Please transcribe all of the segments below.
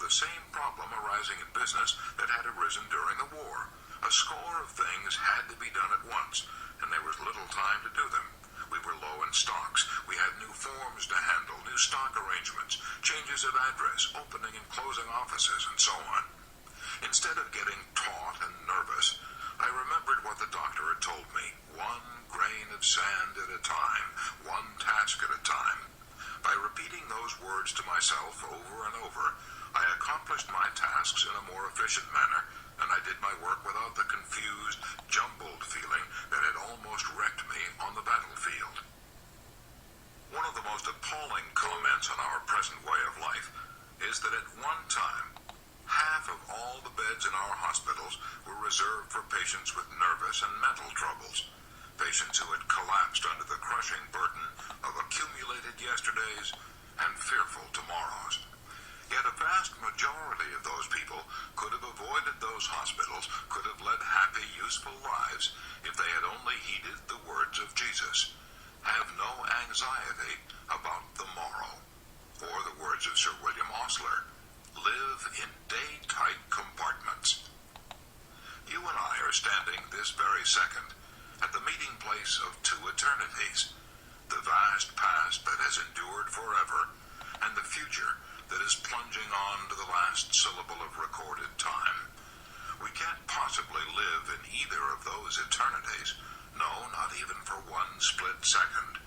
the same problem arising in business that had arisen during the war. A score of things had to be done at once, and there was little time to do them. We were low in stocks. We had new forms to handle, new stock arrangements, changes of address, opening and closing offices, and so on. Instead of getting taut and nervous, I remembered what the doctor had told me: one grain of sand at a time, one task at a time. By repeating those words to myself over and over, I accomplished my tasks in a more efficient manner, and I did my work without the confused, jumbled feeling that had almost wrecked me on the battlefield. One of the most appalling comments on our present way of life is that at one time, half of all the beds in our hospitals were reserved for patients with nervous and mental troubles, patients who had collapsed under the crushing burden of accumulated yesterdays and fearful tomorrows. Yet a vast majority of those people could have avoided those hospitals, could have led happy, useful lives if they had only heeded the words of Jesus. Have no anxiety about the morrow. Or the words of Sir William Osler, live in day-tight compartments. You and I are standing this very second at the meeting place of two eternities, the vast past that has endured forever, and the future that is plunging on to the last syllable of recorded time. We can't possibly live in either of those eternities, no, not even for one split second.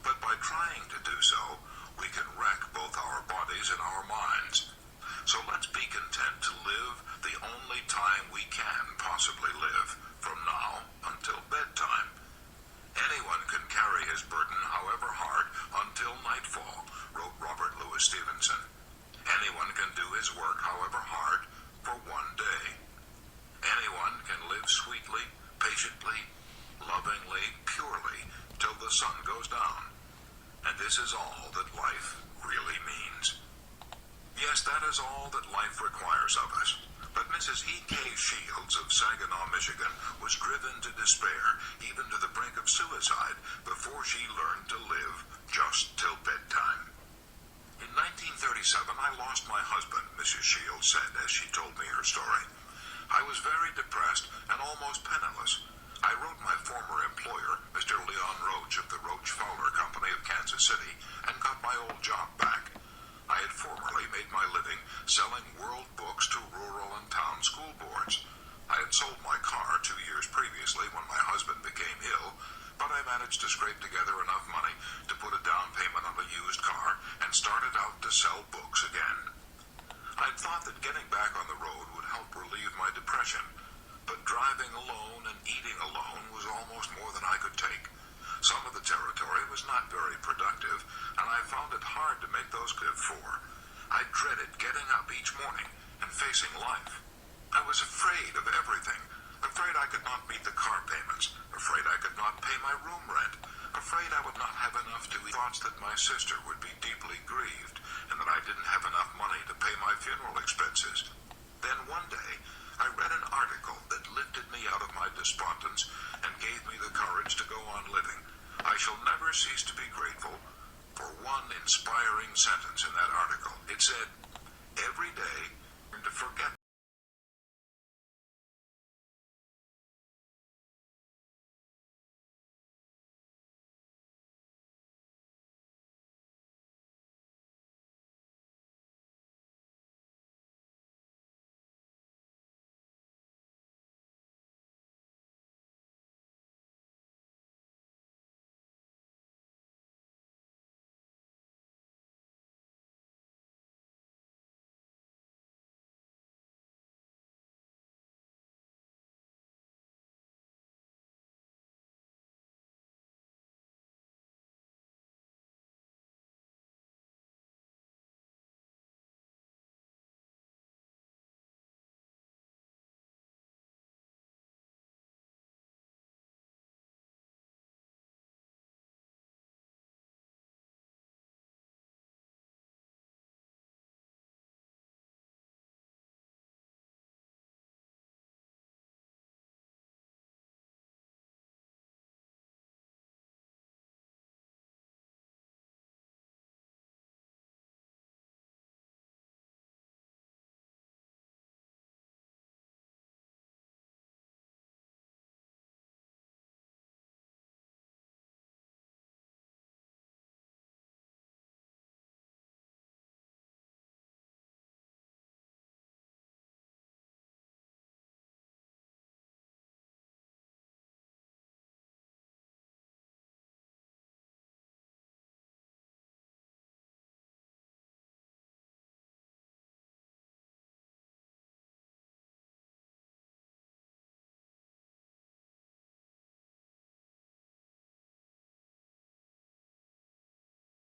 But by trying to do so, we can wreck both our bodies and our minds. So let's be content to live the only time we can possibly live, from now until bedtime. Anyone can carry his burden, however hard, until nightfall, wrote Robert Louis Stevenson. Anyone can do his work, however hard, for one day. Anyone can live sweetly, patiently, lovingly, purely, till the sun goes down. And this is all that life really means. Yes, that is all that life requires of us. But Mrs. E.K. Shields of Saginaw, Michigan, was driven to despair, even to the brink of suicide, before she learned to live just till bedtime. In 1937, I lost my husband, Mrs. Shields said as she told me her story. I was very depressed and almost penniless. I wrote my former employer, Mr. Leon Roach of the Roach Fowler Company of Kansas City, and got my old job back. I had formerly made my living selling world books to rural and town school boards. I had sold my car 2 years previously when my husband became ill, but I managed to scrape together enough money to put a down payment on a used car and started out to sell books again. I'd thought that getting back on the road would help relieve my depression, but driving alone and eating alone was almost more than I could take. Some of the territory was not very productive, and I found it hard to make those good for. I dreaded getting up each morning and facing life. I was afraid of everything. Afraid I could not meet the car payments. Afraid I could not pay my room rent. Afraid I would not have enough to eat. Thoughts that my sister would be deeply grieved, and that I didn't have enough money to pay my funeral expenses. Then one day, I read an article that lifted me out of my despondence and gave me the courage to go on living. I shall never cease to be grateful for one inspiring sentence in that article. It said, "Every day, learn to forget